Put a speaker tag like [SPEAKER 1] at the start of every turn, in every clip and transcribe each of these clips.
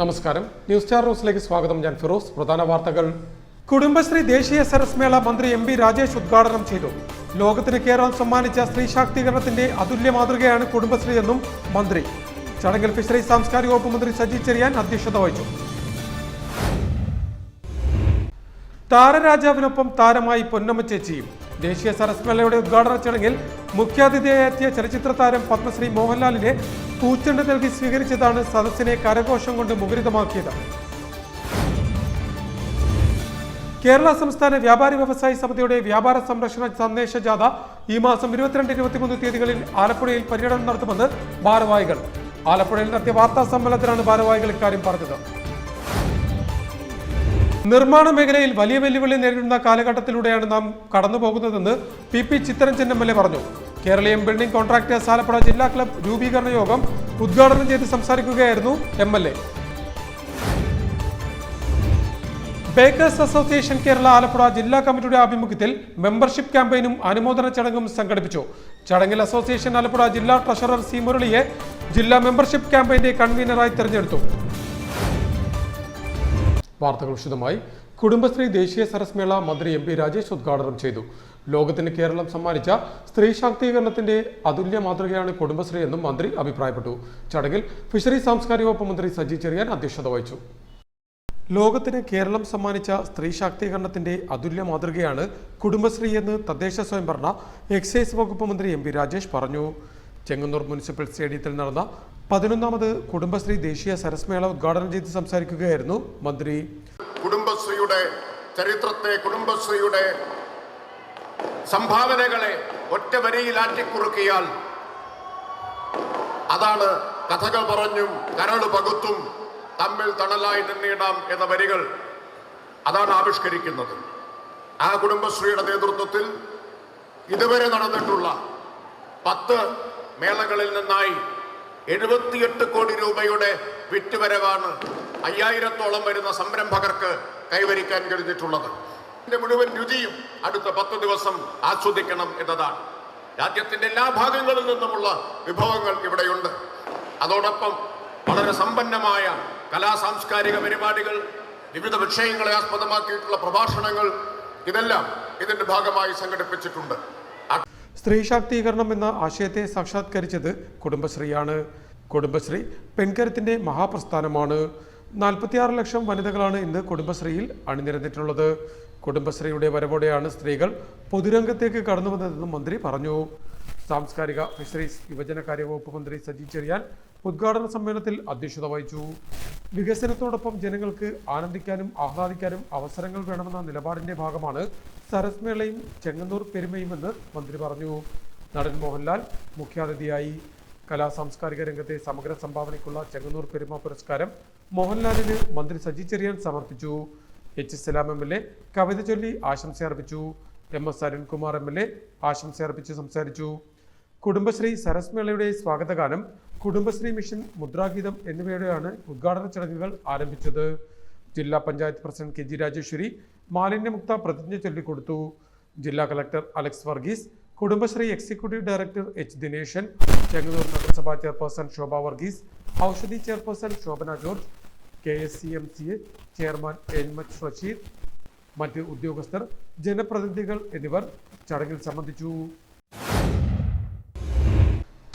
[SPEAKER 1] നമസ്കാരം. News star ന്യൂസിലേക്ക് സ്വാഗതം. ഞാൻ ഫിറോസ്. പ്രധാന വാർത്തകൾ. കുടുംബശ്രീ ദേശീയ സരസ് മേള മന്ത്രി എം പി രാജേഷ് ഉദ്ഘാടനം ചെയ്തു. ലോകത്തിന് കേരളം സമ്മാനിച്ച സ്ത്രീ ശാക്തീകരണത്തിന്റെ അതുല്യ മാതൃകയാണ് കുടുംബശ്രീ എന്നും മന്ത്രി. ചടങ്ങിൽ ഫിഷറീസ് സാംസ്കാരിക വകുപ്പ് മന്ത്രി സജി ചെറിയാൻ അധ്യക്ഷത വഹിച്ചു. താരരാജാവിനൊപ്പം താരമായി പൊന്നമ്മ ചേച്ചിയും. ദേശീയ സരസ് മേളയുടെ ഉദ്ഘാടന ചടങ്ങിൽ മുഖ്യാതിഥിയായെത്തിയ ചലച്ചിത്ര താരം പത്മശ്രീ മോഹൻലാലിനെ പൂച്ചെണ്ട് നൽകി സ്വീകരിച്ചതാണ് സദസ്സിനെ കരഘോഷം കൊണ്ട് മുഖരിതമാക്കിയത്. കേരള സംസ്ഥാന വ്യാപാരി വ്യവസായി സമിതിയുടെ വ്യാപാര സംരക്ഷണ സന്ദേശ ജാഥ ഈ മാസം 22-23 തീയതികളിൽ ആലപ്പുഴയിൽ പര്യടനം നടത്തുമെന്ന് ഭാരവാഹികൾ. ആലപ്പുഴയിൽ നടത്തിയ വാർത്താ സമ്മേളനത്തിലാണ് ഭാരവാഹികൾ ഇക്കാര്യം പറഞ്ഞത്. നിർമ്മാണ മേഖലയിൽ വലിയ വെല്ലുവിളി നേരിടുന്ന കാലഘട്ടത്തിലൂടെയാണ് നാം കടന്നുപോകുന്നതെന്ന് പി ചിത്തരഞ്ജൻ MLA പറഞ്ഞു. കേരളീയം ബിൽഡിംഗ് കോൺട്രാക്ടേഴ്സ് ആലപ്പുഴ ജില്ലാ ക്ലബ് രൂപീകരണ യോഗം ഉദ്ഘാടനം ചെയ്ത് സംസാരിക്കുകയായിരുന്നു MLA. Baker's association Kerala Alappuzha ജില്ലാ കമ്മിറ്റിയുടെ ആഭിമുഖ്യത്തിൽ മെമ്പർഷിപ്പ് ക്യാമ്പയിനും അനുമോദന ചടങ്ങും സംഘടിപ്പിച്ചു. ചടങ്ങിൽ അസോസിയേഷൻ ആലപ്പുഴ ജില്ലാ ട്രഷറർ സി മുരളിയെ ജില്ലാ മെമ്പർഷിപ്പ് ക്യാമ്പയിന്റെ കൺവീനറായി തെരഞ്ഞെടുത്തു. വാർത്തകൾ വിശദമായി. കുടുംബശ്രീ ദേശീയ സരസ് മേള മന്ത്രി എം പി രാജേഷ് ഉദ്ഘാടനം ചെയ്തു. ലോകത്തിന് കേരളം സമ്മാനിച്ച സ്ത്രീ ശാക്തീകരണത്തിന്റെ അതുല്യ മാതൃകയാണ് കുടുംബശ്രീ എന്നും മന്ത്രി അഭിപ്രായപ്പെട്ടു. ചടങ്ങിൽ ഫിഷറീസ് സാംസ്കാരിക വകുപ്പ് മന്ത്രി സജി ചെറിയാൻ അധ്യക്ഷത വഹിച്ചു. ലോകത്തിന് കേരളം സമ്മാനിച്ച സ്ത്രീ ശാക്തീകരണത്തിന്റെ അതുല്യ മാതൃകയാണ് കുടുംബശ്രീ എന്ന് തദ്ദേശ സ്വയംഭരണ എക്സൈസ് വകുപ്പ് മന്ത്രി എം പി രാജേഷ് പറഞ്ഞു. ചെങ്ങന്നൂർ മുനിസിപ്പൽ സ്റ്റേഡിയത്തിൽ നടന്ന 11ാമത് കുടുംബശ്രീ ദേശീയ സരസ് മേള ഉദ്ഘാടനം ചെയ്ത് സംസാരിക്കുകയായിരുന്നു മന്ത്രി.
[SPEAKER 2] കുടുംബശ്രീയുടെ ചരിത്രത്തെ, കുടുംബശ്രീയുടെ സംഭാവനകളെ ഒറ്റ വരിയിൽ ആറ്റിക്കുറുക്കിയാൽ അതാണ് കഥകൾ പറഞ്ഞും കരള് പകുത്തും തമ്മിൽ തണലായി നിന്നിടാം എന്ന വരികൾ അതാണ് ആവിഷ്കരിക്കുന്നത്. ആ കുടുംബശ്രീയുടെ നേതൃത്വത്തിൽ ഇതുവരെ നടന്നിട്ടുള്ള 10 മേളകളിൽ നിന്നായി 78 കോടി രൂപയുടെ വിറ്റുവരവാണ് 5000-ഓളം വരുന്ന സംരംഭകർക്ക് കൈവരിക്കാൻ കഴിഞ്ഞിട്ടുള്ളത്. ഇതിന്റെ മുഴുവൻ രുചിയും അടുത്ത 10 ദിവസം ആസ്വദിക്കണം എന്നതാണ്. രാജ്യത്തിന്റെ എല്ലാ ഭാഗങ്ങളിൽ നിന്നുമുള്ള വിഭവങ്ങൾ ഇവിടെയുണ്ട്. അതോടൊപ്പം വളരെ സമ്പന്നമായ കലാ സാംസ്കാരിക പരിപാടികൾ, വിവിധ വിഷയങ്ങളെ ആസ്പദമാക്കിയിട്ടുള്ള പ്രഭാഷണങ്ങൾ, ഇതെല്ലാം ഇതിന്റെ ഭാഗമായി സംഘടിപ്പിച്ചിട്ടുണ്ട്.
[SPEAKER 1] സ്ത്രീ ശാക്തീകരണം എന്ന ആശയത്തെ സാക്ഷാത്കരിച്ചത് കുടുംബശ്രീയാണ്. കുടുംബശ്രീ പെൺകരുത്തിന്റെ മഹാപ്രസ്ഥാനമാണ്. 46 ലക്ഷം വനിതകളാണ് ഇന്ന് കുടുംബശ്രീയിൽ അണിനിരന്നിട്ടുള്ളത്. കുടുംബശ്രീയുടെ വരവോടെയാണ് സ്ത്രീകൾ പൊതുരംഗത്തേക്ക് കടന്നു വന്നതെന്നും മന്ത്രി പറഞ്ഞു. സാംസ്കാരിക ഫിഷറീസ് യുവജനകാര്യ വകുപ്പ് മന്ത്രി സജി ചെറിയാൻ ഉദ്ഘാടന സമ്മേളനത്തിൽ അധ്യക്ഷത വഹിച്ചു. വികസനത്തോടൊപ്പം ജനങ്ങൾക്ക് ആനന്ദിക്കാനും ആഹ്ലാദിക്കാനും അവസരങ്ങൾ വേണമെന്ന നിലപാടിന്റെ ഭാഗമാണ് സരസ് മേളയും ചെങ്ങന്നൂർ പെരുമയുമെന്ന് മന്ത്രി പറഞ്ഞു. നടൻ മോഹൻലാൽ മുഖ്യാതിഥിയായി. കലാ സാംസ്കാരിക രംഗത്തെ സമഗ്ര സംഭാവനയ്ക്കുള്ള ചെങ്ങന്നൂർ പെരുമ പുരസ്കാരം മോഹൻലാലിന് മന്ത്രി സജി ചെറിയാൻ സമർപ്പിച്ചു. H. സലാം MLA കവിത ചൊല്ലി ആശംസ അർപ്പിച്ചു. MS അരുൺകുമാർ MLA ആശംസ അർപ്പിച്ച് സംസാരിച്ചു. കുടുംബശ്രീ സരസ് മേളയുടെ സ്വാഗതഗാനം, കുടുംബശ്രീ മിഷൻ, മുദ്രാഗീതം എന്നിവയോടെയാണ് ഉദ്ഘാടന ചടങ്ങുകൾ ആരംഭിച്ചത്. ജില്ലാ പഞ്ചായത്ത് പ്രസിഡന്റ് KG രാജേശ്വരി മാലിന്യമുക്ത പ്രതിജ്ഞ ചൊല്ലിക്കൊടുത്തു. ജില്ലാ collector Alex Varghese, Kudumbashree executive director H. Dineshan, Chengannur നഗരസഭാ chairperson Shobha Varghese, Aushadhi chairperson Shobhana George, KSCMCA chairman NMH Rasheed, മറ്റ് ഉദ്യോഗസ്ഥർ, ജനപ്രതിനിധികൾ എന്നിവർ ചടങ്ങിൽ സംബന്ധിച്ചു.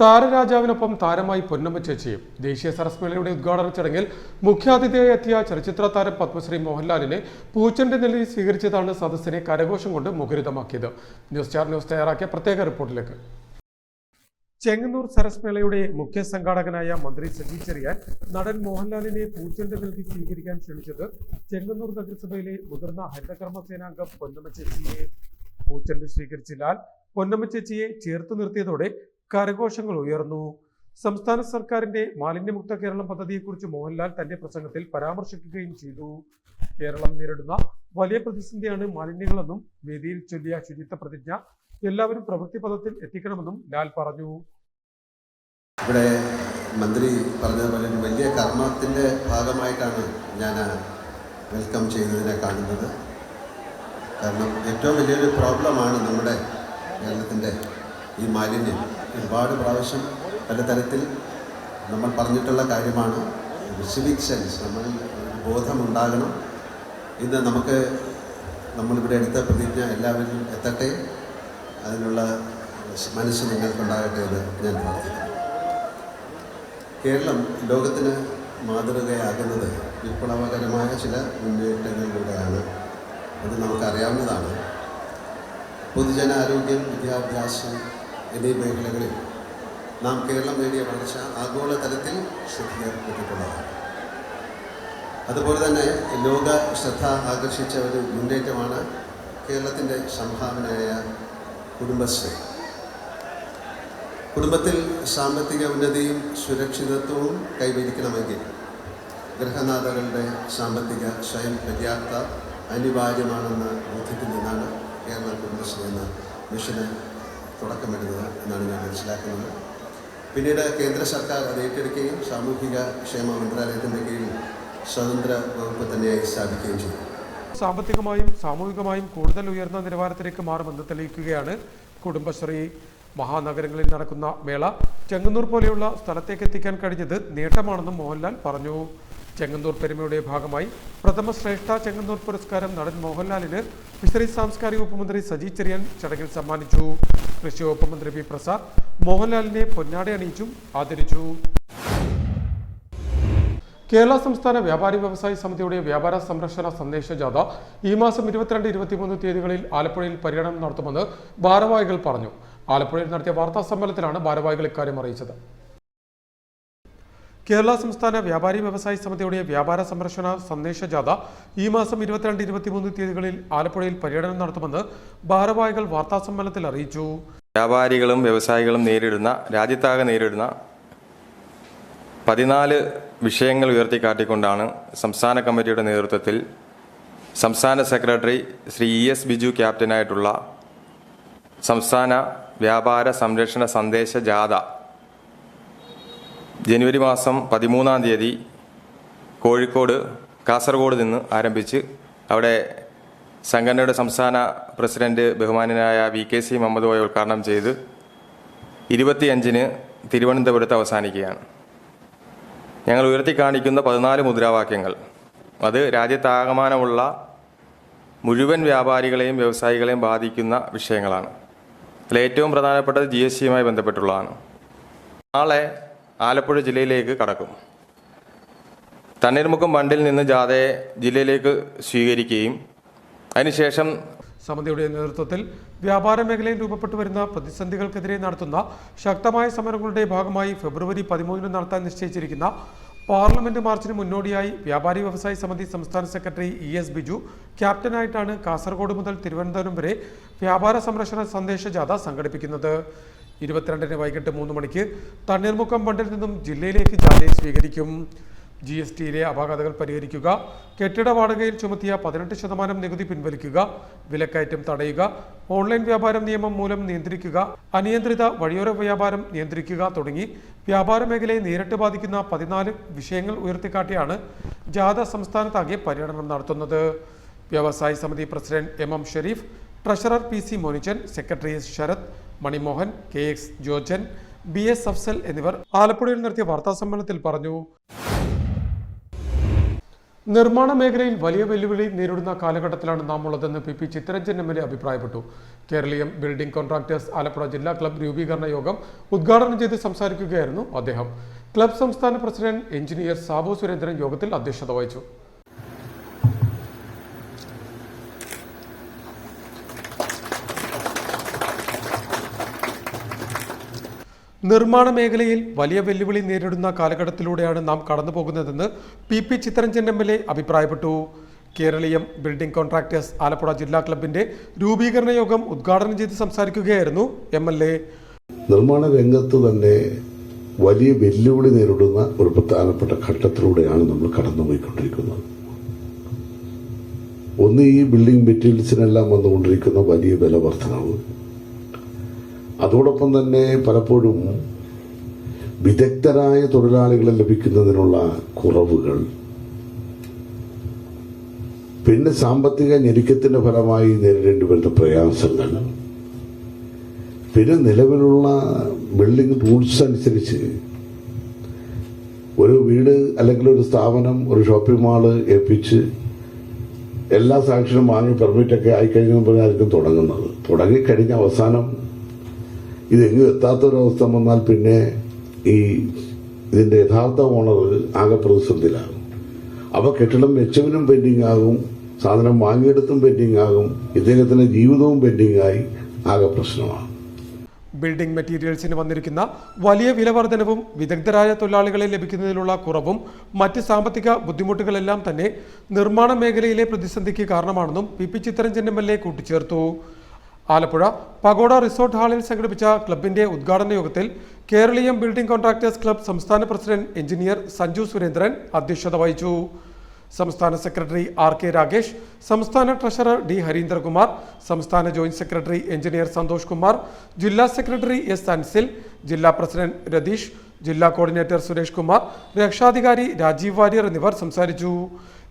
[SPEAKER 1] താരരാജാവിനൊപ്പം താരമായി പൊന്നമ്മ ചേച്ചിയും. ദേശീയ സരസ് മേളയുടെ ഉദ്ഘാടന ചടങ്ങിൽ മുഖ്യാതിഥിയായി എത്തിയ ചലച്ചിത്ര താരം പത്മശ്രീ മോഹൻലാലിനെ പൂച്ചെണ്ട് നൽകി സ്വീകരിച്ചതാണ് സദസ്സിനെ കരഘോഷം കൊണ്ട് മുഖരിതമാക്കിയത്. ന്യൂസ് സ്റ്റാർ ന്യൂസ് തയ്യാറാക്കിയ പ്രത്യേക റിപ്പോർട്ടിലേക്ക്. ചെങ്ങന്നൂർ സരസ് മേളയുടെ മുഖ്യ സംഘാടകനായ മന്ത്രി സജി ചെറിയാൻ നടൻ മോഹൻലാലിനെ പൂച്ചെണ്ട് നൽകി സ്വീകരിക്കാൻ ക്ഷണിച്ചത് ചെങ്ങന്നൂർ നഗരസഭയിലെ മുതിർന്ന ഹരിതകർമ്മ സേനാംഗം പൊന്നമ്മ ചേച്ചിയെ. പൂച്ചെണ്ട് സ്വീകരിച്ച ലാൽ പൊന്നമ്മ ചേച്ചിയെ ചേർത്ത് നിർത്തിയതോടെ കരഘോഷങ്ങൾ ഉയർന്നു. സംസ്ഥാന സർക്കാരിന്റെ മാലിന്യമുക്ത കേരളം പദ്ധതിയെക്കുറിച്ച് മോഹൻലാൽ തന്റെ പ്രസംഗത്തിൽ പരാമർശിക്കുകയും ചെയ്തു. കേരളം നേരിടുന്ന വലിയ പ്രതിസന്ധിയാണ് മാലിന്യങ്ങളെന്നും വേദിയിൽ ചൊല്ലിയ ശുചിത്വ പ്രതിജ്ഞ എല്ലാവരും പ്രവൃത്തി പദത്തിൽ എത്തിക്കണമെന്നും ലാൽ പറഞ്ഞു.
[SPEAKER 3] ഇവിടെ മന്ത്രി പറഞ്ഞതുപോലെ വലിയ കർമ്മത്തിന്റെ ഭാഗമായിട്ടാണ് ഞാൻ വെൽക്കം ചെയ്യുന്നതിനെ കാണുന്നത്. കാരണം ഏറ്റവും വലിയൊരു പ്രോബ്ലമാണ് നമ്മുടെ കേരളത്തിൻ്റെ ഈ മാലിന്യം. ഒരുപാട് പ്രാവശ്യം പലതരത്തിൽ നമ്മൾ പറഞ്ഞിട്ടുള്ള കാര്യമാണ്. സിവിക് സെൻസ്, നമ്മളിൽ ബോധമുണ്ടാകണം. ഇന്ന് നമ്മളിവിടെ എടുത്ത പ്രതിജ്ഞ എല്ലാവരിലും എത്തട്ടെ, അതിനുള്ള മനസ്സ് നിങ്ങൾക്കുണ്ടാകട്ടെ എന്ന് ഞാൻ പ്രാർത്ഥിക്കുന്നു. കേരളം ലോകത്തിന് മാതൃകയാകുന്നത് വിപ്ലവകരമായ ചില മുന്നേറ്റങ്ങളിലൂടെയാണ്. അത് നമുക്കറിയാവുന്നതാണ്. പൊതുജനാരോഗ്യം, വിദ്യാഭ്യാസം എന്നീ മേഖലകളിൽ നാം കേരളം നേടിയ വളർച്ച ആഗോളതലത്തിൽ ശ്രദ്ധയിൽപ്പെട്ടിട്ടുള്ളതാണ്. അതുപോലെ തന്നെ ലോക ശ്രദ്ധ ആകർഷിച്ച ഒരു മുന്നേറ്റമാണ് കേരളത്തിൻ്റെ സംഭാവനയായ കുടുംബശ്രീ. കുടുംബത്തിൽ സാമ്പത്തിക ഉന്നതിയും സുരക്ഷിതത്വവും കൈവരിക്കണമെങ്കിൽ ഗൃഹനാഥകളുടെ സാമ്പത്തിക സ്വയം പര്യാപ്ത അനിവാര്യമാണെന്ന ബോധ്യത്തിൽ നിന്നാണ് കേരള കുടുംബശ്രീ എന്ന മിഷന് തുടക്കമിടുന്നത് എന്നാണ് ഞാൻ മനസ്സിലാക്കുന്നത്. പിന്നീട് കേന്ദ്ര സർക്കാർ അത് ഏറ്റെടുക്കുകയും സാമൂഹിക ക്ഷേമ മന്ത്രാലയത്തിൻ്റെ കീഴിൽ സ്വതന്ത്ര വകുപ്പ് തന്നെയായി സ്ഥാപിക്കുകയും ചെയ്തു.
[SPEAKER 1] സാമ്പത്തികമായും സാമൂഹികമായും കൂടുതൽ ഉയർന്ന നിലവാരത്തിലേക്ക് മാറുമെന്ന് തെളിയിക്കുകയാണ് കുടുംബശ്രീ. മഹാനഗരങ്ങളിൽ നടക്കുന്ന മേള ചെങ്ങന്നൂർ പോലെയുള്ള സ്ഥലത്തേക്ക് എത്തിക്കാൻ കഴിഞ്ഞത് നേട്ടമാണെന്നും മോഹൻലാൽ പറഞ്ഞു. ചെങ്ങന്നൂർ പെരുമയുടെ ഭാഗമായി പ്രഥമ ശ്രേഷ്ഠ ചെങ്ങന്നൂർ പുരസ്കാരം നടൻ മോഹൻലാലിന് ഫിഷറീസ് സാംസ്കാരിക വകുപ്പ് മന്ത്രി സജി ചെറിയാൻ ചടങ്ങിൽ സമ്മാനിച്ചു. കൃഷി വകുപ്പ് മന്ത്രി പി പ്രസാദ് മോഹൻലാലിനെ പൊന്നാട അണിയിച്ചും ആദരിച്ചു. കേരള സംസ്ഥാന വ്യാപാരി വ്യവസായി സമിതിയുടെ വ്യാപാര സംരക്ഷണ സന്ദേശ ജാഥ ഈ മാസം 22-23 തീയതികളിൽ ആലപ്പുഴയിൽ പര്യടനം നടത്തുമെന്ന് ഭാരവാഹികൾ പറഞ്ഞു. ആലപ്പുഴയിൽ നടത്തിയ വാർത്താ സമ്മേളനത്തിലാണ് ഭാരവാഹികൾ ഇക്കാര്യം അറിയിച്ചത്. കേരള സംസ്ഥാന വ്യാപാരി വ്യവസായി സമിതിയുടെ വ്യാപാര സംരക്ഷണ സന്ദേശ ജാഥ ഈ മാസം 22-23 തീയതികളിൽ ആലപ്പുഴയിൽ പര്യടനം നടത്തുമെന്ന് ഭാരവാഹികൾ വാർത്താ സമ്മേളനത്തിൽ അറിയിച്ചു.
[SPEAKER 4] വ്യാപാരികളും വ്യവസായികളും രാജ്യത്താകെ നേരിടുന്ന 14 വിഷയങ്ങൾ ഉയർത്തിക്കാട്ടിക്കൊണ്ടാണ് സംസ്ഥാന കമ്മിറ്റിയുടെ നേതൃത്വത്തിൽ സംസ്ഥാന സെക്രട്ടറി ശ്രീ ES ബിജു ക്യാപ്റ്റനായിട്ടുള്ള സംസ്ഥാന വ്യാപാര സംരക്ഷണ സന്ദേശ ജാഥ ജനുവരി മാസം 13-ാം തീയതി കോഴിക്കോട്, കാസർഗോഡ് നിന്ന് ആരംഭിച്ച് അവിടെ സംഘടനയുടെ സംസ്ഥാന പ്രസിഡന്റ് ബഹുമാനനായ VKC മുഹമ്മദ് കോയ ഉദ്ഘാടനം ചെയ്ത് 25-ന് തിരുവനന്തപുരത്ത് അവസാനിക്കുകയാണ്. ഞങ്ങൾ ഉയർത്തിക്കാണിക്കുന്ന 14 മുദ്രാവാക്യങ്ങൾ അത് രാജ്യത്താകമാനമുള്ള മുഴുവൻ വ്യാപാരികളെയും വ്യവസായികളെയും ബാധിക്കുന്ന വിഷയങ്ങളാണ്. അതിൽ ഏറ്റവും പ്രധാനപ്പെട്ടത് GSTയുമായി ബന്ധപ്പെട്ടുള്ളതാണ്. നാളെ ആലപ്പുഴ ജില്ലയിലേക്ക് കടക്കും. തണ്ണീർമുക്കം ബണ്ടിൽ നിന്ന് ജാഥയെ ജില്ലയിലേക്ക് സ്വീകരിക്കുകയും അതിനുശേഷം
[SPEAKER 1] സമിതിയുടെ നേതൃത്വത്തിൽ വ്യാപാര മേഖലയിൽ രൂപപ്പെട്ടു വരുന്ന പ്രതിസന്ധികൾക്കെതിരെ നടത്തുന്ന ശക്തമായ സമരങ്ങളുടെ ഭാഗമായി ഫെബ്രുവരി 13-ന് നടത്താൻ നിശ്ചയിച്ചിരിക്കുന്ന പാർലമെന്റ് മാർച്ചിന് മുന്നോടിയായി വ്യാപാരി വ്യവസായി സമിതി സംസ്ഥാന സെക്രട്ടറി ES ബിജു ക്യാപ്റ്റനായിട്ടാണ് കാസർഗോഡ് മുതൽ തിരുവനന്തപുരം വരെ വ്യാപാര സംരക്ഷണ സന്ദേശ ജാഥ സംഘടിപ്പിക്കുന്നത്. 22-ന് വൈകിട്ട് 3 മണിക്ക് തണ്ണീർമുക്കം ബണ്ടിൽ നിന്നും ജില്ലയിലേക്ക് ജാഥയെ സ്വീകരിക്കും. GSTയിലെ അപാകതകൾ പരിഹരിക്കുക, കെട്ടിട വാടകയിൽ ചുമത്തിയ 18% നികുതി പിൻവലിക്കുക, വിലക്കയറ്റം തടയുക, ഓൺലൈൻ വ്യാപാരം നിയമം മൂലം നിയന്ത്രിക്കുക, അനിയന്ത്രിത വഴിയോര വ്യാപാരം നിയന്ത്രിക്കുക തുടങ്ങി വ്യാപാര മേഖലയെ നേരിട്ട് ബാധിക്കുന്ന 14 വിഷയങ്ങൾ ഉയർത്തിക്കാട്ടിയാണ് ജാഥ സംസ്ഥാനത്താകെ പര്യടനം നടത്തുന്നത്. വ്യവസായി സമിതി president MM Sherif, treasurer PC Monichan, secretary Sarath, Manimohan, KX Georgen, BS Afsal എന്നിവർ ആലപ്പുഴയിൽ നടത്തിയ വാർത്താ സമ്മേളനത്തിൽ പറഞ്ഞു. നിർമ്മാണ മേഖലയിൽ വലിയ വെല്ലുവിളി നേരിടുന്ന കാലഘട്ടത്തിലാണ് നാം ഉള്ളതെന്ന് PP ചിത്തരഞ്ജൻ MLA അഭിപ്രായപ്പെട്ടു. കേരളീയം ബിൽഡിംഗ് കോൺട്രാക്ടേഴ്സ് ആലപ്പുഴ ജില്ലാ ക്ലബ് രൂപീകരണ യോഗം ഉദ്ഘാടനം ചെയ്ത് സംസാരിക്കുകയായിരുന്നു അദ്ദേഹം. ക്ലബ് സംസ്ഥാന പ്രസിഡന്റ് എഞ്ചിനീയർ സാബു സുരേന്ദ്രൻ യോഗത്തിൽ അധ്യക്ഷത വഹിച്ചു. നിർമ്മാണ മേഖലയിൽ വലിയ വെല്ലുവിളി നേരിടുന്ന കാലഘട്ടത്തിലൂടെയാണ് നാം കടന്നുപോകുന്നതെന്ന് PP ചിത്തരഞ്ജൻ MLA അഭിപ്രായപ്പെട്ടു. കേരളീയം ബിൽഡിംഗ് കോൺട്രാക്ടേഴ്സ് ആലപ്പുഴ ജില്ലാ ക്ലബിന്റെ രൂപീകരണ യോഗം ഉദ്ഘാടനം ചെയ്ത് സംസാരിക്കുകയായിരുന്നു MLA.
[SPEAKER 5] നിർമ്മാണ രംഗത്ത് തന്നെ വലിയ വെല്ലുവിളി നേരിടുന്ന ഒരു പ്രധാനപ്പെട്ട ഘട്ടത്തിലൂടെയാണ് നമ്മൾ കടന്നുപോയിക്കൊണ്ടിരിക്കുന്നത്. ഒന്ന്, ഈ ബിൽഡിംഗ് മെറ്റീരിയൽസിനെല്ലാം വന്നുകൊണ്ടിരിക്കുന്ന വലിയ വില വർധനവ്, അതോടൊപ്പം തന്നെ പലപ്പോഴും വിദഗ്ധരായ തൊഴിലാളികളെ ലഭിക്കുന്നതിനുള്ള കുറവുകൾ, പിന്നെ സാമ്പത്തിക ഞെരുക്കത്തിന്റെ ഫലമായി നേരിടേണ്ടി വരുന്ന പ്രയാസങ്ങൾ, പിന്നെ നിലവിലുള്ള ബിൽഡിംഗ് റൂൾസ് അനുസരിച്ച് ഒരു വീട് അല്ലെങ്കിൽ ഒരു സ്ഥാപനം, ഒരു ഷോപ്പിംഗ് മാള് ഏൽപ്പിച്ച് എല്ലാ സാക്ഷനും വാങ്ങി പെർമിറ്റൊക്കെ ആയിക്കഴിഞ്ഞെന്ന് പറഞ്ഞായിരിക്കും തുടങ്ങുന്നത്. തുടങ്ങിക്കഴിഞ്ഞ അവസാനം ഇതെങ്ങും എത്താത്തൊരവസ്ഥ വന്നാൽ പിന്നെ ഇതിന്റെ യഥാർത്ഥ ഓണർ ആകെ പ്രതിസന്ധിയിലാകും. അപ്പോൾ കെട്ടിടം വെച്ചവനും പെൻഡിങ് ആകും, സാധനം വാങ്ങിയെടുത്തും പെൻഡിങ് ആകും, ഇദ്ദേഹത്തിന്റെ ജീവിതവും പെൻഡിങ് ആയി ആകെ പ്രശ്നമാണ്.
[SPEAKER 1] ബിൽഡിംഗ് മെറ്റീരിയൽസിന് വന്നിരിക്കുന്ന വലിയ വിലവർധനവും വിദഗ്ധരായ തൊഴിലാളികളെ ലഭിക്കുന്നതിലുള്ള കുറവും മറ്റ് സാമ്പത്തിക ബുദ്ധിമുട്ടുകളെല്ലാം തന്നെ നിർമ്മാണ മേഖലയിലെ പ്രതിസന്ധിക്ക് കാരണമാണെന്നും പി ചിത്തരഞ്ജൻ MLA കൂട്ടിച്ചേർത്തു. ആലപ്പുഴ പഗോഡ റിസോർട്ട് ഹാളിൽ സംഘടിപ്പിച്ച ക്ലബിന്റെ ഉദ്ഘാടന യോഗത്തിൽ കേരളീയം ബിൽഡിംഗ് കോൺട്രാക്ടേഴ്സ് ക്ലബ് സംസ്ഥാന പ്രസിഡന്റ് എഞ്ചിനീയർ സഞ്ജു സുരേന്ദ്രൻ അധ്യക്ഷത വഹിച്ചു. സംസ്ഥാന സെക്രട്ടറി RK രാഗേഷ്, സംസ്ഥാന ട്രഷറർ D ഹരീന്ദ്രകുമാർ, സംസ്ഥാന joint secretary engineer Santhosh Kumar, ജില്ലാ സെക്രട്ടറി S അൻസിൽ, ജില്ലാ പ്രസിഡന്റ് രതീഷ്, ജില്ലാ കോർഡിനേറ്റർ സുരേഷ് കുമാർ, രക്ഷാധികാരി രാജീവ് വാര്യർ എന്നിവർ സംസാരിച്ചു.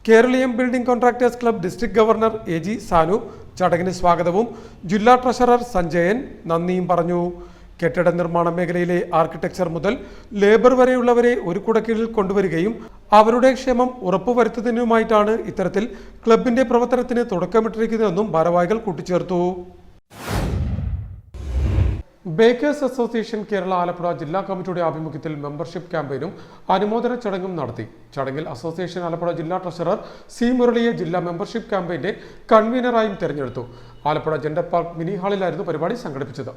[SPEAKER 1] Keraleeyam building contractors club district governor AG Sanu ചടങ്ങിന് സ്വാഗതവും ജില്ലാ ട്രഷറർ സഞ്ജയൻ നന്ദിയും പറഞ്ഞു. കെട്ടിട നിർമ്മാണ മേഖലയിലെ ആർക്കിടെക്ചർ മുതൽ ലേബർ വരെയുള്ളവരെ ഒരു കുടക്കീഴിൽ കൊണ്ടുവരികയും അവരുടെ ക്ഷേമം ഉറപ്പുവരുത്തുന്നതിനുമായിട്ടാണ് ഇത്തരത്തിൽ ക്ലബിന്റെ പ്രവർത്തനത്തിന് തുടക്കമിട്ടിരിക്കുന്നതെന്നും ഭാരവാഹികൾ കൂട്ടിച്ചേർത്തു. ബേക്കേഴ്സ് അസോസിയേഷൻ കേരള ആലപ്പുഴ ജില്ലാ കമ്മിറ്റിയുടെ ആഭിമുഖ്യത്തിൽ മെമ്പർഷിപ്പ് ക്യാമ്പയിനും അനുമോദന ചടങ്ങും നടത്തി. ചടങ്ങിൽ അസോസിയേഷൻ ആലപ്പുഴ ജില്ലാ ട്രഷറർ C മുരളിയെ ജില്ലാ മെമ്പർഷിപ്പ് ക്യാമ്പയിന്റെ കൺവീനറായും തെരഞ്ഞെടുത്തു. ആലപ്പുഴ ജെൻഡർ പാർക്ക് മിനി ഹാളിലായിരുന്നു പരിപാടി സംഘടിപ്പിച്ചത്.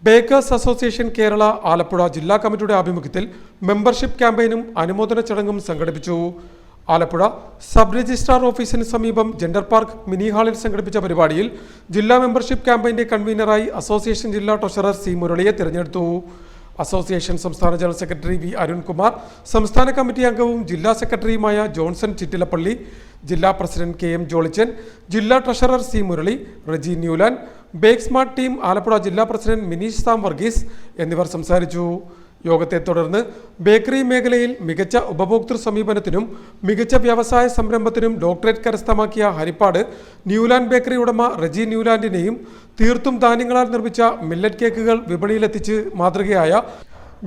[SPEAKER 1] ബേക്കേഴ്സ് അസോസിയേഷൻ കേരള ആലപ്പുഴ ജില്ലാ കമ്മിറ്റിയുടെ ആഭിമുഖ്യത്തിൽ മെമ്പർഷിപ്പ് ക്യാമ്പയിനും അനുമോദന ചടങ്ങും സംഘടിപ്പിച്ചു. ആലപ്പുഴ സബ് രജിസ്ട്രാർ ഓഫീസിന് സമീപം ജെൻഡർ പാർക്ക് മിനി ഹാളിൽ സംഘടിപ്പിച്ച പരിപാടിയിൽ ജില്ലാ മെമ്പർഷിപ്പ് ക്യാമ്പയിന്റെ കൺവീനറായി അസോസിയേഷൻ ജില്ലാ ട്രഷറർ C മുരളിയെ തിരഞ്ഞെടുത്തു. അസോസിയേഷൻ സംസ്ഥാന ജനറൽ സെക്രട്ടറി V അരുൺകുമാർ, സംസ്ഥാന കമ്മിറ്റി അംഗവും ജില്ലാ സെക്രട്ടറിയുമായ ജോൺസൺ ചിറ്റിലപ്പള്ളി, ജില്ലാ പ്രസിഡന്റ് KM ജോളിച്ചൻ, ജില്ലാ treasurer C Murali, Reji Newland, Bake Smart team Alappuzha ജില്ലാ പ്രസിഡന്റ് മിനീഷ് സാം വർഗീസ് എന്നിവർ സംസാരിച്ചു. യോഗത്തെ തുടർന്ന് ബേക്കറി മേഖലയിൽ മികച്ച ഉപഭോക്തൃ സമീപനത്തിനും മികച്ച വ്യവസായ സംരംഭത്തിനും ഡോക്ടറേറ്റ് കരസ്ഥമാക്കിയ ഹരിപ്പാട് ന്യൂലാൻഡ് ബേക്കറി ഉടമ റെജി ന്യൂലാൻഡിനെയും തീർത്തും ധാന്യങ്ങളാൽ നിർമ്മിച്ച മില്ലറ്റ് കേക്കുകൾ വിപണിയിലെത്തിച്ച് മാതൃകയായ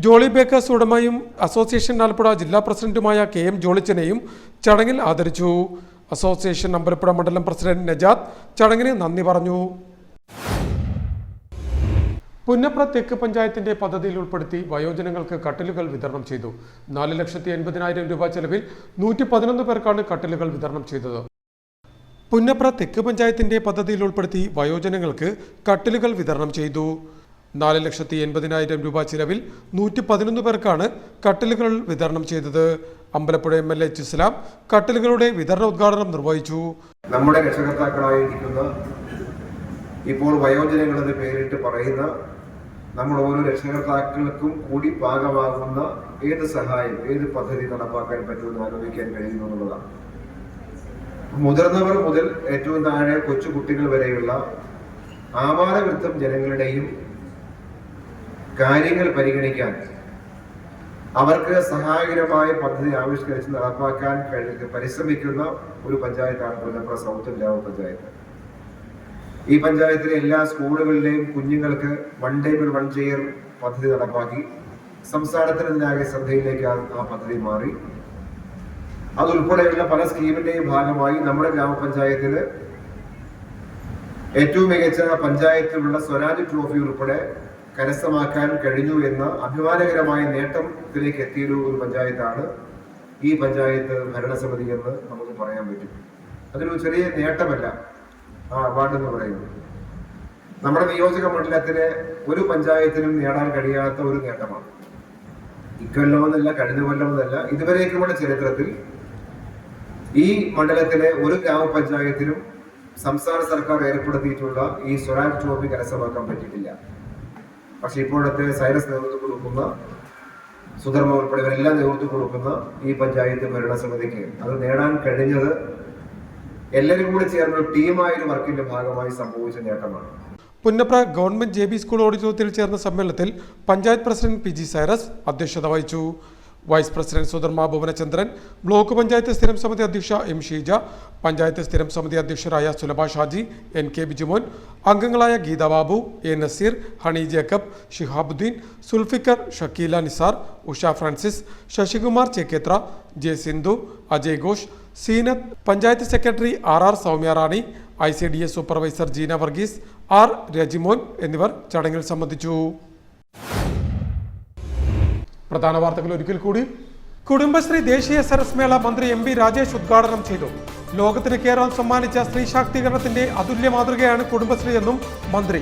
[SPEAKER 1] ജോളി ബേക്കേഴ്സ് ഉടമയും അസോസിയേഷൻ ആലപ്പുഴ ജില്ലാ പ്രസിഡന്റുമായ KM ജോളിച്ചനെയും ചടങ്ങിൽ ആദരിച്ചു. അസോസിയേഷൻ അമ്പലപ്പുഴ മണ്ഡലം പ്രസിഡന്റ് നജാദ് ചടങ്ങിന് നന്ദി പറഞ്ഞു. പുന്നപ്ര തെക്ക് പഞ്ചായത്തിന്റെ പദ്ധതിയിൽ ഉൾപ്പെടുത്തി വയോജനങ്ങൾക്ക് കട്ടിലുകൾ വിതരണം ചെയ്തു. 4,80,000 രൂപ ചെലവിൽ 111 പേർക്കാണ് കട്ടിലുകൾ വിതരണം ചെയ്തത്. പുന്നപ്ര തെക്ക് പഞ്ചായത്തിന്റെ പദ്ധതിയിൽ ഉൾപ്പെടുത്തി വയോജനങ്ങൾക്ക് കട്ടിലുകൾ വിതരണം ചെയ്തു. 4,80,000 രൂപ ചിലവിൽ 111 പേർക്കാണ് കട്ടിലുകൾ വിതരണം ചെയ്തത്. അമ്പലപ്പുഴ MLA ഇസ്ലാം കട്ടിലുകളുടെ വിതരണ ഉദ്ഘാടനം നിർവഹിച്ചു.
[SPEAKER 6] നമ്മുടെ രക്ഷകർത്താക്കളായിരിക്കുന്ന ഇപ്പോൾ വയോജനങ്ങളെന്ന് പേരിട്ട് പറയുന്ന നമ്മുടെ ഓരോ രക്ഷകർത്താക്കൾക്കും കൂടി ഭാഗമാകുന്ന ഏത് സഹായം, ഏത് പദ്ധതി നടപ്പാക്കാൻ പറ്റുമെന്ന് ആലോചിക്കാൻ കഴിയുന്നു എന്നുള്ളതാണ്. മുതിർന്നവർ മുതൽ ഏറ്റവും താഴെ കൊച്ചു കുട്ടികൾ വരെയുള്ള ആപാലവൃത്തം ജനങ്ങളുടെയും കാര്യങ്ങൾ പരിഗണിക്കാൻ അവർക്ക് സഹായകരമായ പദ്ധതി ആവിഷ്കരിച്ച് നടപ്പാക്കാൻ പരിശ്രമിക്കുന്ന ഒരു പഞ്ചായത്താണ് പുന്നപ്ര സൗത്ത് ഗ്രാമപഞ്ചായത്ത്. ഈ പഞ്ചായത്തിലെ എല്ലാ സ്കൂളുകളിലെയും കുഞ്ഞുങ്ങൾക്ക് 1 ടേബിൾ 1 ചെയർ പദ്ധതി നടപ്പാക്കി സംസ്ഥാനത്തിനാകെ ശ്രദ്ധയിലേക്ക് ആ പദ്ധതി മാറി. അതുൾപ്പെടെയുള്ള പല സ്കീമിന്റെയും ഭാഗമായി നമ്മുടെ ഗ്രാമപഞ്ചായത്തിന് ഏറ്റവും മികച്ച പഞ്ചായത്തിലുള്ള സ്വരാജ് ട്രോഫി ഉൾപ്പെടെ കരസ്ഥമാക്കാൻ കഴിഞ്ഞു എന്ന അഭിമാനകരമായ നേട്ടത്തിലേക്ക് എത്തിയ ഒരു പഞ്ചായത്താണ് ഈ പഞ്ചായത്ത് ഭരണസമിതി എന്ന് നമുക്ക് പറയാൻ പറ്റും. അതൊരു ചെറിയ നേട്ടമല്ല ആ അവാർഡ് എന്ന് പറയുന്നത്. നമ്മുടെ നിയോജക മണ്ഡലത്തിലെ ഒരു പഞ്ചായത്തിനും നേടാൻ കഴിയാത്ത ഒരു നേട്ടമാണ്. ഇക്കൊല്ലമെന്നല്ല, കഴിഞ്ഞ കൊല്ലമെന്നല്ല, ഇതുവരേക്കുമുള്ള ചരിത്രത്തിൽ ഈ മണ്ഡലത്തിലെ ഒരു ഗ്രാമപഞ്ചായത്തിനും സംസ്ഥാന സർക്കാർ ഏർപ്പെടുത്തിയിട്ടുള്ള ഈ സ്വരാജ് ട്രോഫി കരസ്ഥമാക്കാൻ പറ്റിയിട്ടില്ല. പക്ഷെ ഇപ്പോഴത്തെ സൈറസ് നേതൃത്വം കൊടുക്കുന്ന, സുധർമ്മ ഉൾപ്പെടെ ഇവരെല്ലാം നേതൃത്വം കൊടുക്കുന്ന ഈ പഞ്ചായത്ത് ഭരണസമിതിക്ക് അത് നേടാൻ കഴിഞ്ഞത് എല്ലാവരും കൂടി ചേർന്ന ടീമായൊരു വർക്കിന്റെ ഭാഗമായി സംഭവിച്ച നേട്ടമാണ്.
[SPEAKER 1] പുന്നപ്ര ഗവൺമെന്റ് JB സ്കൂൾ ഓഡിറ്റോറിയത്തിൽ ചേർന്ന സമ്മേളനത്തിൽ പഞ്ചായത്ത് പ്രസിഡന്റ് PG സൈറസ് അധ്യക്ഷത വഹിച്ചു. Vice president Sudharma Bhuvanachandran, block panchayat സ്ഥിരം സമിതി അധ്യക്ഷ എം ഷീജ, പഞ്ചായത്ത് സ്ഥിരം സമിതി അധ്യക്ഷരായ സുലഭ ഷാജി, NK ബിജുമോൻ, അംഗങ്ങളായ Geetha Babu, A Nazeer, Honey Jacob, Shihabuddeen, Sulfikar, Shakeela Nisar, Usha Francis, Sasikumar Chekkethra, J Sindhu, Ajay Ghosh, Seenath, panchayat secretary RR Soumya Rani, ICDS supervisor Jeena Varghese, R Rajimon എന്നിവർ ചടങ്ങിൽ സംബന്ധിച്ചു. പ്രധാന വാർത്തകൾ ഒരിക്കൽ കൂടി. കുടുംബശ്രീ ദേശീയ സരസ് മേള മന്ത്രി MB രാജേഷ് ഉദ്ഘാടനം ചെയ്തു. ലോകത്തിന് കേരളം സമ്മാനിച്ച സ്ത്രീ ശാക്തീകരണത്തിന്റെ അതുല്യ മാതൃകയാണ് കുടുംബശ്രീ എന്നും മന്ത്രി.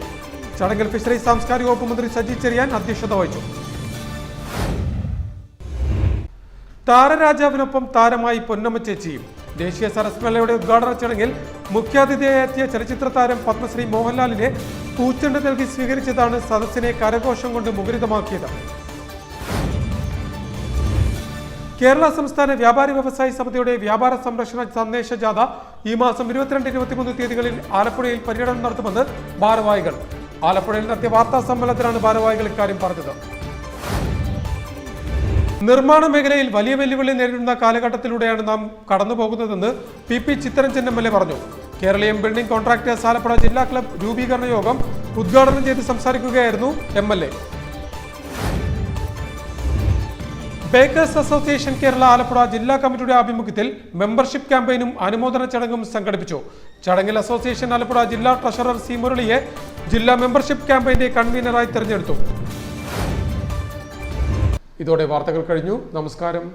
[SPEAKER 1] ചടങ്ങിൽ ഫിഷറീസ് സാംസ്കാരിക വകുപ്പ് മന്ത്രി സജി ചെറിയാൻ അധ്യക്ഷത വഹിച്ചു. താരരാജാവിനൊപ്പം താരമായി പൊന്നമ്മ ചേച്ചിയും. ദേശീയ സരസ് മേളയുടെ ഉദ്ഘാടന ചടങ്ങിൽ മുഖ്യാതിഥിയായി എത്തിയ ചലച്ചിത്ര താരം പത്മശ്രീ മോഹൻലാലിനെ പൂച്ചെണ്ട് നൽകി സ്വീകരിച്ചതാണ് സദസ്സിനെ കരഘോഷം കൊണ്ട് മുഖരിതമാക്കിയത്. കേരള സംസ്ഥാന വ്യാപാരി വ്യവസായി സമിതിയുടെ വ്യാപാര സംരക്ഷണ സന്ദേശ ജാഥ ഈ മാസം 22-23 തീയതികളിൽ ആലപ്പുഴയിൽ പര്യടനം നടത്തുമെന്ന് ഭാരവാഹികൾ. ആലപ്പുഴയിൽ നടത്തിയ വാർത്താ സമ്മേളനത്തിലാണ് ഭാരവാഹികൾ ഇക്കാര്യം പറഞ്ഞത്. നിർമ്മാണ മേഖലയിൽ വലിയ വെല്ലുവിളി നേരിടുന്ന കാലഘട്ടത്തിലൂടെയാണ് നാം കടന്നുപോകുന്നതെന്ന് PP ചിത്തരഞ്ജൻ MLA പറഞ്ഞു. കേരളീയം ബിൽഡിംഗ് കോൺട്രാക്ടേഴ്സ് ആലപ്പുഴ ജില്ലാ ക്ലബ് രൂപീകരണ യോഗം ഉദ്ഘാടനം ചെയ്ത് സംസാരിക്കുകയായിരുന്നു MLA. Baker's association Kerala Alappuzha ജില്ലാ കമ്മിറ്റിയുടെ ആഭിമുഖ്യത്തിൽ മെമ്പർഷിപ്പ് ക്യാമ്പയിനും അനുമോദന ചടങ്ങും സംഘടിപ്പിച്ചു. ചടങ്ങിൽ അസോസിയേഷൻ ആലപ്പുഴ ജില്ലാ ട്രഷറർ C മുരളിയെ ജില്ലാ മെമ്പർഷിപ്പ് ക്യാമ്പയിന്റെ കൺവീനറായി തെരഞ്ഞെടുത്തു. ഇതോടെ വാർത്തകൾ കഴിഞ്ഞു. നമസ്കാരം.